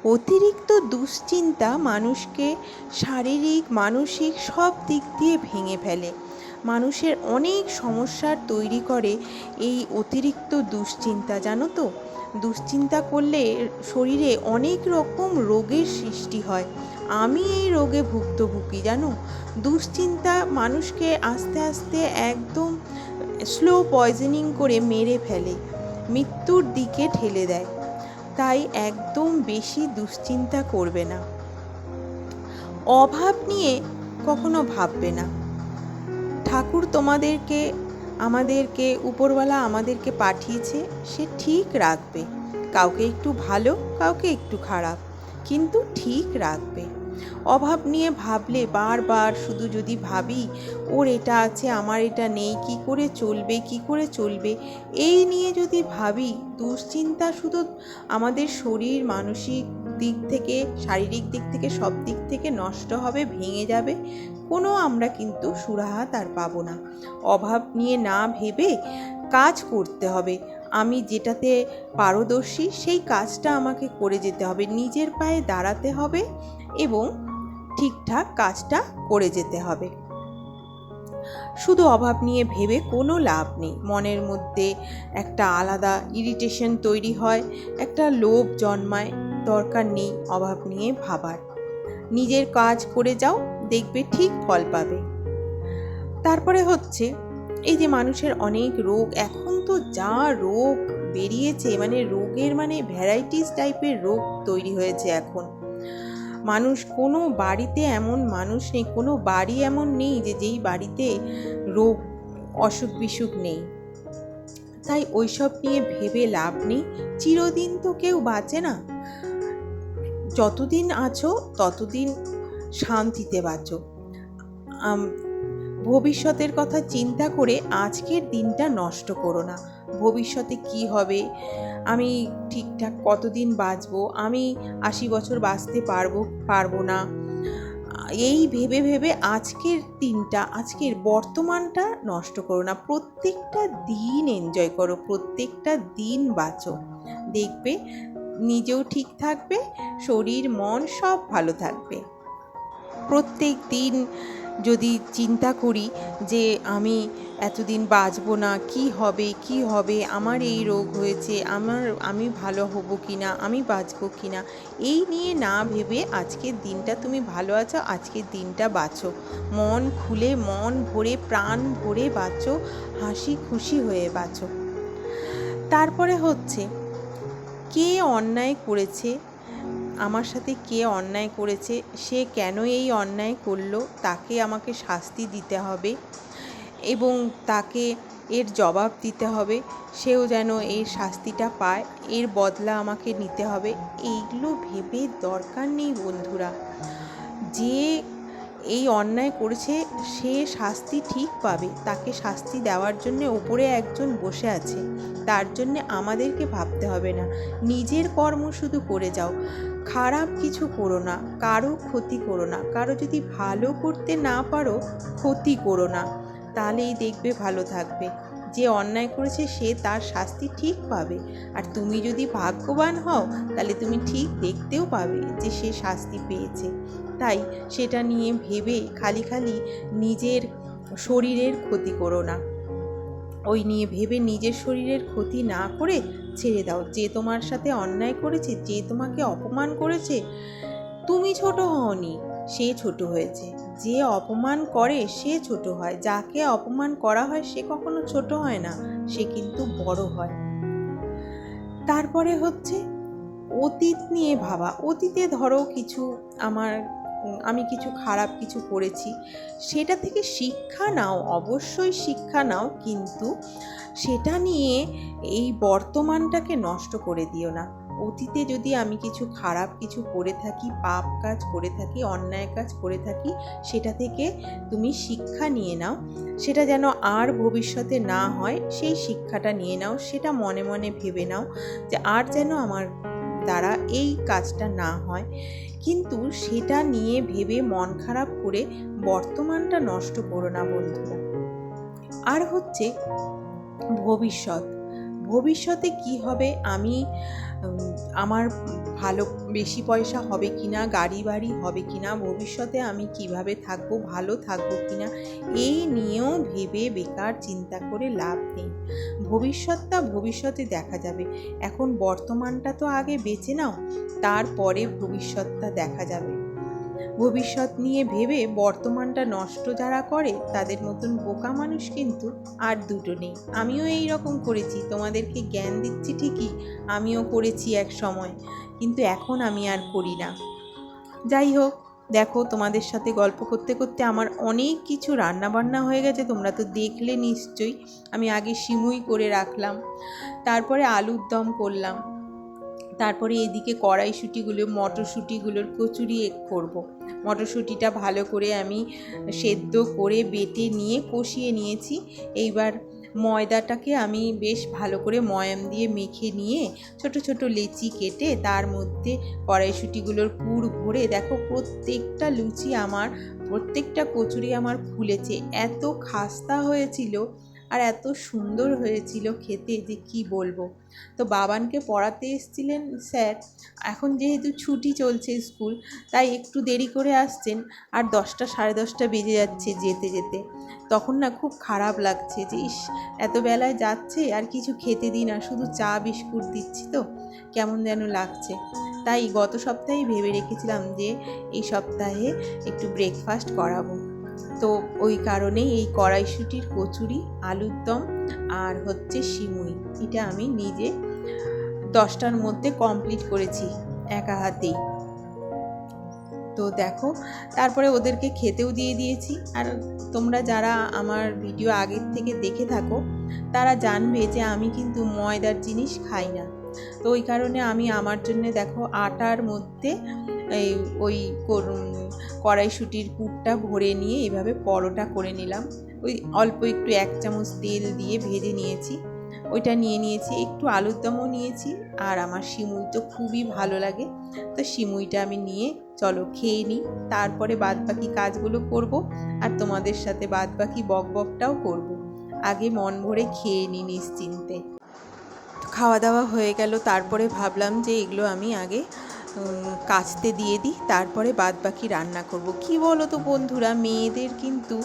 অতিরিক্ত দুশ্চিন্তা মানুষকে শারীরিক মানসিক সব দিক দিয়ে ভেঙে ফেলে। মানুষের অনেক সমস্যার তৈরি করে এই অতিরিক্ত দুশ্চিন্তা, জানো তো? দুশ্চিন্তা করলে শরীরে অনেক রকম রোগের সৃষ্টি হয়। আমি এই রোগে ভুক্তভোগী, জানো। দুশ্চিন্তা মানুষকে আস্তে আস্তে একদম স্লো পয়জনিং করে মেরে ফেলে, মৃত্যুর দিকে ঠেলে দেয়। তাই একদম বেশি দুশ্চিন্তা করবে না, অভাব নিয়ে কখনো ভাববে না। ঠাকুর আমাদেরকে উপরওয়ালা আমাদেরকে পাঠিয়েছে, সে ঠিক রাখবে। কাউকে একটু ভালো, কাউকে একটু খারাপ, কিন্তু ঠিক রাখবে। অভাব নিয়ে ভাবলে বারবার শুধু যদি ভাবি ওর এটা আছে আমার এটা নেই, কি করে চলবে এই নিয়ে যদি ভাবি, দুশ্চিন্তা শুধু আমাদের শরীর মানসিক দিক থেকে, শারীরিক দিক থেকে, সব দিক থেকে নষ্ট হবে, ভেঙে যাবে। আমরা কিন্তু সুরাহাত আর পাবো না। অভাব নিয়ে না ভেবে কাজ করতে হবে। আমি যেটাতে পারদর্শী সেই কাজটা আমাকে করে যেতে হবে, নিজের পায়ে দাঁড়াতে হবে এবং ঠিকঠাক কাজটা করে যেতে হবে। শুধু অভাব নিয়ে ভেবে কোনো লাভ নেই। মনের মধ্যে একটা আলাদা ইরিটেশন তৈরি হয়, একটা লোভ জন্মায়। দরকার নেই অভাব নিয়ে ভাবার। নিজের কাজ করে যাও, দেখবে ঠিক ফল পাবে। তারপরে হচ্ছে এই যে মানুষের অনেক রোগ, এখন তো যা রোগ বেরিয়েছে, রোগের ভ্যারাইটিস টাইপের রোগ তৈরি হয়েছে এখন। কোনো বাড়িতে এমন মানুষ নেই, কোনো বাড়ি এমন নেই যে যেই বাড়িতে রোগ অসুখ বিসুখ নেই। তাই ওইসব নিয়ে ভেবে লাভ নেই। চিরদিন তো কেউ বাঁচে না। যতদিন আছো ততদিন শান্তিতে বাঁচো। ভবিষ্যতের কথা চিন্তা করে আজকের দিনটা নষ্ট করো না। ভবিষ্যতে কি হবে, আমি ঠিকঠাক কতদিন বাঁচবো, আমি 80 বছর বাঁচতে পারবো না, এই ভেবে ভেবে আজকের বর্তমানটা নষ্ট করো না। প্রত্যেকটা দিন এনজয় করো, প্রত্যেকটা দিন বাঁচো। দেখবে নিজেও ঠিক থাকবে, শরীর মন সব ভালো থাকবে। প্রত্যেক দিন যদি চিন্তা করি যে আমি এতদিন বাঁচবো না, কি হবে, আমার এই রোগ হয়েছে, আমি ভালো হব কি না, আমি বাঁচবো কি না, এই নিয়ে না ভেবে আজকের দিনটা তুমি ভালো আছো, আজকের দিনটা বাঁচো। মন খুলে, মন ভরে, প্রাণ ভরে বাঁচো, হাসি খুশি হয়ে বাঁচো। তারপরে হচ্ছে কে অন্যায় করেছে, আমার সাথে কে অন্যায় করেছে, সে কেন এই অন্যায় করলো, তাকে আমাকে শাস্তি দিতে হবে এবং তাকে এর জবাব দিতে হবে। সেও যেন এর শাস্তিটা পায়, এর বদলা আমাকে নিতে হবে। এইগুলো ভেবে দরকার নেই বন্ধুরা। যে এই অন্যায় করেছে সে শাস্তি ঠিক পাবে, তাকে শাস্তি দেওয়ার জন্য উপরে একজন বসে আছে। তার জন্য আমাদেরকে ভাবতে হবে না, নিজের কর্ম শুধু করে যাও। খারাপ কিছু করো না, কারো ক্ষতি করো না, কারো যদি ভালো করতে না পারো ক্ষতি করো না, তাহলেই দেখবে ভালো থাকবে। যে অন্যায় করেছে সে তার শাস্তি ঠিক পাবে, আর তুমি যদি ভাগ্যবান হও তাহলে তুমি ঠিক দেখতেও পাবে যে সে শাস্তি পেয়েছে। তাই সেটা নিয়ে ভেবে খালি নিজের শরীরের ক্ষতি করো না। ওই নিয়ে ভেবে নিজের শরীরের ক্ষতি না করে ছেড়ে দাও। যে তোমার সাথে অন্যায় করেছে, যে তোমাকে অপমান করেছে, তুমি ছোট হওনি, সে ছোট হয়েছে। যে অপমান করে সে ছোট হয়, যাকে অপমান করা হয় সে কখনো ছোট হয় না, সে কিন্তু বড় হয়। তারপরে হচ্ছে অতীত নিয়ে ভাবা। অতীতে ধরো আমি কিছু খারাপ কিছু করেছি, সেটা থেকে শিক্ষা নাও, অবশ্যই শিক্ষা নাও, কিন্তু সেটা নিয়ে এই বর্তমানটাকে নষ্ট করে দিও না। অতীতে যদি আমি কিছু খারাপ কিছু করে থাকি, পাপ কাজ করে থাকি, অন্যায় কাজ করে থাকি, সেটা থেকে তুমি শিক্ষা নিয়ে নাও। সেটা যেন আর ভবিষ্যতে না হয় সেই শিক্ষাটা নিয়ে নাও। সেটা মনে মনে ভেবে নাও যে আর যেন আমার দ্বারা এই কাজটা না হয়। কিন্তু সেটা নিয়ে ভেবে মন খারাপ করে বর্তমানটা নষ্ট করো না বন্ধুরা। আর হচ্ছে ভবিষ্যতে কি হবে, আমি আমার ভালো বেশি পয়সা হবে কিনা, গাড়ি বাড়ি হবে কিনা, ভবিষ্যতে আমি কিভাবে থাকবো, ভালো থাকবো কিনা, এই নিয়েও ভেবে বেকার চিন্তা করে লাভ নেই। ভবিষ্যৎটা ভবিষ্যতে দেখা যাবে। এখন বর্তমানটা তো আগে বেঁচে নাও, তারপরে ভবিষ্যৎটা দেখা যাবে। ভবিষ্যৎ নিয়ে ভেবে বর্তমানটা নষ্ট যারা করে তাদের মতন বোকা মানুষ কিন্তু আর দুটো নেই। আমিও এই রকম করেছি, তোমাদেরকে জ্ঞান দিচ্ছি ঠিকই, আমিও করেছি এক সময়, কিন্তু এখন আমি আর করি না। যাই হোক, দেখো তোমাদের সাথে গল্প করতে করতে আমার অনেক কিছু রান্না বান্না হয়ে গেছে, তোমরা তো দেখলে নিশ্চয়ই। আমি আগে সিমুই করে রাখলাম, তারপরে আলুর দম করলাম, তারপরে এদিকে কড়াইশুঁটিগুলো মটরশুঁটিগুলোর কচুরি করব। মটরশুঁটিটা ভালো করে আমি সেদ্ধ করে বেটে নিয়ে কষিয়ে নিয়েছি। এইবার ময়দাটাকে আমি বেশ ভালো করে ময়াম দিয়ে মেখে নিয়ে ছোট ছোট লেচি কেটে তার মধ্যে কড়াইশুঁটিগুলোর পুর ভরে, দেখো প্রত্যেকটা লুচি আমার, প্রত্যেকটা কচুরি আমার ফুলেছে, এত খাস্তা হয়েছিল আর এত সুন্দর হয়েছিল খেতে যে কি বলবো। তো বাবানকে পড়াতে এসেছিলেন স্যার, এখন যেহেতু ছুটি চলছে স্কুল, তাই একটু দেরি করে আসছেন, আর 10টা সাড়ে 10টা বেজে যাচ্ছে যেতে যেতে। তখন না খুব খারাপ লাগছে যে ইস, এত বেলায় যাচ্ছে আর কিছু খেতে দিই না, শুধু চা বিস্কুট দিচ্ছি, তো কেমন যেন লাগছে। তাই গত সপ্তাহেই ভেবে রেখেছিলাম যে এই সপ্তাহে একটু ব্রেকফাস্ট করাবো। তো ওই কারণেই এই কড়াইশুঁটির কচুরি, আলুর দম আর হচ্ছে সিমুই, এটা আমি নিজে 10টার মধ্যে কমপ্লিট করেছি একা হাতেই। তো দেখো, তারপরে ওদেরকে খেতেও দিয়ে দিয়েছি। আর তোমরা যারা আমার ভিডিও আগের থেকে দেখে থাকো তারা জানবে যে আমি কিন্তু ময়দার জিনিস খাই না। তো ওই কারণে আমি আমার জন্য দেখো আটার মধ্যে ওই কড়াইশুঁটির পুরটা ভরে নিয়ে এভাবে পরোটা করে নিলাম। ওই অল্প একটু 1 চামচ তেল দিয়ে ভেজে নিয়েছি, ওইটা নিয়ে নিয়েছি, একটু আলুর দমও নিয়েছি। আর আমার সিমুই তো খুবই ভালো লাগে, তো সিমুইটা আমি নিয়ে চলো খেয়ে নিই, তারপরে বাদবাকি কাজগুলো করব আর তোমাদের সাথে বাদবাকি বকবকটাও করব। আগে মন ভরে খেয়ে নিই নিশ্চিন্তে। খাওয়া দাওয়া হয়ে গেল, তারপরে ভাবলাম যে এগুলো আমি আগে কাচতে দিয়ে দিই, তারপরে বাদবাকি রান্না করব। কি বলো তো বন্ধুরা, মেয়েদের কিন্তু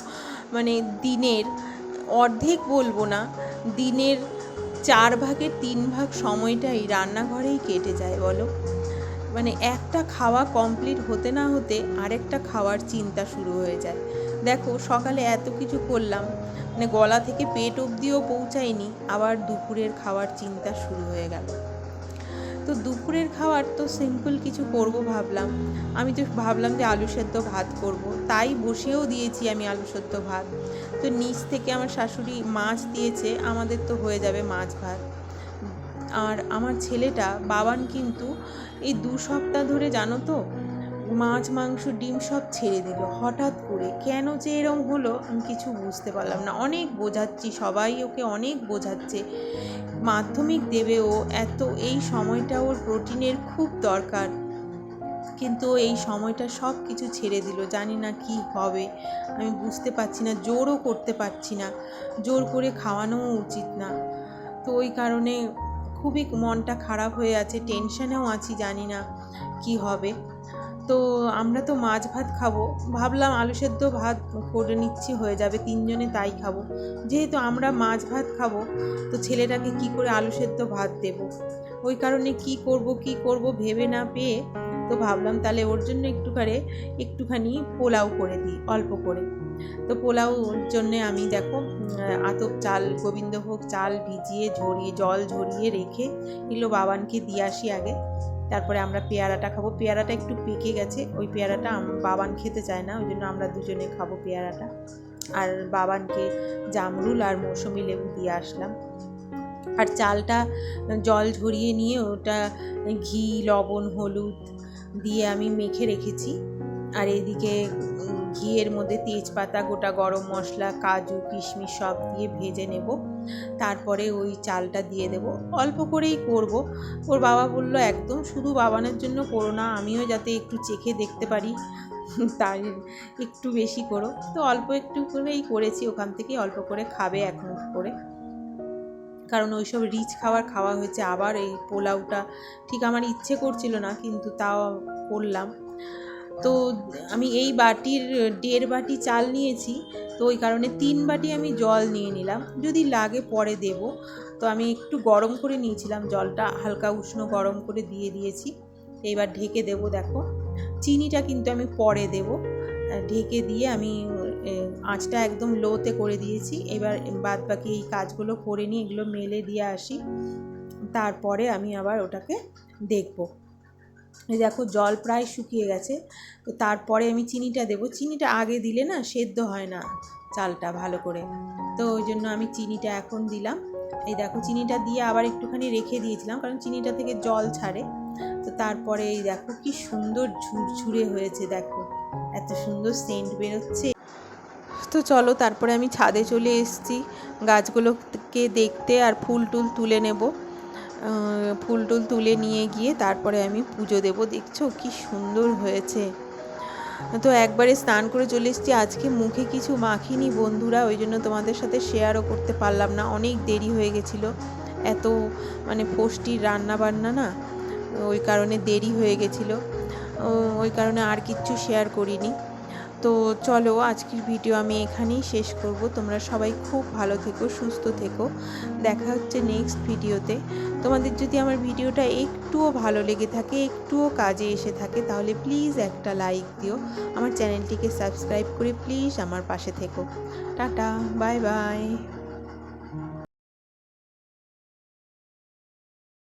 মানে দিনের অর্ধেক বলবো না, দিনের 4 ভাগের 3 ভাগ সময়টাই রান্নাঘরেই কেটে যায় বলো। মানে একটা খাওয়া কমপ্লিট হতে না হতে আরেকটা খাওয়ার চিন্তা শুরু হয়ে যায়। দেখো সকালে এত কিছু করলাম, মানে গলা থেকে পেট অবধিও পৌঁছায়নি, আবার দুপুরের খাওয়ার চিন্তা শুরু হয়ে গেল। তো দুপুরের খাওয়ার তো সিম্পল কিছু করব ভাবলাম, আমি তো ভাবলাম যে আলু সেদ্ধ ভাত করব, তাই বসিয়েও দিয়েছি আমি আলু সেদ্ধ ভাত। তো নিচ থেকে আমার শাশুড়ি মাছ দিয়েছে, আমাদের তো হয়ে যাবে মাছ ভাত। আর আমার ছেলেটা বাবান কিন্তু এই 2 সপ্তাহ ধরে জানো তো মাছ মাংস ডিম সব ছেড়ে দিল হঠাৎ করে। কেন যে এরম হলো আমি কিছু বুঝতে পারলাম না। অনেক বোঝাচ্ছি, সবাই ওকে অনেক বোঝাচ্ছে, মাধ্যমিক দেবে ও, এত এই সময়টা ওর প্রোটিনের খুব দরকার, কিন্তু এই সময়টা সব কিছু ছেড়ে দিল। জানি না কি হবে, আমি বুঝতে পারছি না, জোরও করতে পারছি না, জোর করে খাওয়ানোও উচিত না। তো ওই কারণে খুবই মনটা খারাপ হয়ে আছে, টেনশনেও আছি, জানি না কি হবে। তো আমরা তো মাছ ভাত খাবো, ভাবলাম আলু সেদ্ধ ভাত করে নিচ্ছি, হয়ে যাবে, 3 জনে তাই খাবো। যেহেতু আমরা মাছ ভাত খাবো, তো ছেলেটাকে কি করে আলু সেদ্ধ ভাত দেব, ওই কারণে কি করব ভেবে না পেয়ে, তো ভাবলাম তাহলে ওর জন্য একটুখানি পোলাও করে দিই অল্প করে। তো পোলাওর জন্যে আমি দেখো আতপ চাল, গোবিন্দভোগ চাল ভিজিয়ে জল ঝরিয়ে রেখে এগুলো বাবানকে দিয়ে আসি আগে, তারপরে আমরা পেয়ারাটা খাবো। পেয়ারাটা একটু পেকে গেছে, ওই পেয়ারাটা বাবান খেতে চায় না, ওই জন্য আমরা দুজনে খাবো পেয়ারাটা। আর বাবানকে জামরুল আর মৌসুমি লেবু দিয়ে আসলাম। আর চালটা জল ঝরিয়ে নিয়ে ওটা ঘি, লবণ, হলুদ দিয়ে আমি মেখে রেখেছি। আর এদিকে ঘিয়ের মধ্যে তেজপাতা, গোটা গরম মশলা, কাজু, কিশমিশ সব দিয়ে ভেজে নেব, তারপরে ওই চালটা দিয়ে দেব। অল্প করেই করব, ওর বাবা বলল একদম শুধু বাবানের জন্য করো না, আমিও যাতে একটু চেখে দেখতে পারি, তাই একটু বেশি করো। তো অল্প একটু করেই করেছি, ওখান থেকে অল্প করে খাবে 1 মুঠ করে। কারণ ওইসব রিচ খাবার খাওয়া হয়েছে। আবার এই পোলাওটা ঠিক আমার ইচ্ছে করছিল না, কিন্তু তাও করলাম। তো আমি এই বাটির 1.5 বাটি চাল নিয়েছি, তো ওই কারণে 3 বাটি আমি জল নিয়ে নিলাম, যদি লাগে পরে দেব। তো আমি একটু গরম করে নিয়েছিলাম জলটা, হালকা উষ্ণ গরম করে দিয়ে দিয়েছি। এবার ঢেকে দেব। দেখো চিনিটা কিন্তু আমি পরে দেব। ঢেকে দিয়ে আমি আঁচটা একদম লোতে করে দিয়েছি। এবার বাদ বাকি এই কাজগুলো করে নিয়ে এগুলো মেলে দিয়ে আসি, তারপরে আমি আবার ওটাকে দেখব। এই দেখো জল প্রায় শুকিয়ে গেছে। তো তারপরে আমি চিনিটা দেব। চিনিটা আগে দিলে না সেদ্ধ হয় না চালটা ভালো করে, তো ওই জন্য আমি চিনিটা এখন দিলাম। এই দেখো চিনিটা দিয়ে আবার একটুখানি রেখে দিয়েছিলাম, কারণ চিনিটা থেকে জল ছাড়ে। তো তারপরে এই দেখো কি সুন্দর ঝুরঝুরে হয়েছে, দেখো এত সুন্দর সেন্ট বেরোচ্ছে। তো চলো তারপরে আমি ছাদে চলে এসেছি গাছগুলোকে দেখতে, আর ফুল টুল তুলে নেব। ফুল টুল তুলে নিয়ে গিয়ে তারপরে আমি পুজো দেব। দেখছো কি সুন্দর হয়েছে। তো একবারে স্নান করে চলে এসেছি। আজকে মুখে কিছু মাখিনি বন্ধুরা, ওই জন্য তোমাদের সাথে শেয়ারও করতে পারলাম না, অনেক দেরি হয়ে গেছিলো। এত মানে ষষ্ঠীর রান্না বান্না না, ওই কারণে দেরি হয়ে গেছিলো, ওই কারণে আর কিচ্ছু শেয়ার করিনি। তো চলো আজকের ভিডিও আমি এখানেই শেষ করব। তোমরা সবাই খুব ভালো থেকো, সুস্থ থেকো। দেখা হচ্ছে নেক্সট ভিডিওতে। তোমাদের যদি আমার ভিডিওটা একটুও ভালো লেগে থাকে, একটুও কাজে এসে থাকে, তাহলে প্লিজ একটা লাইক দিও। আমার চ্যানেলটিকে সাবস্ক্রাইব করে প্লিজ আমার পাশে থেকো। Tata, bye bye.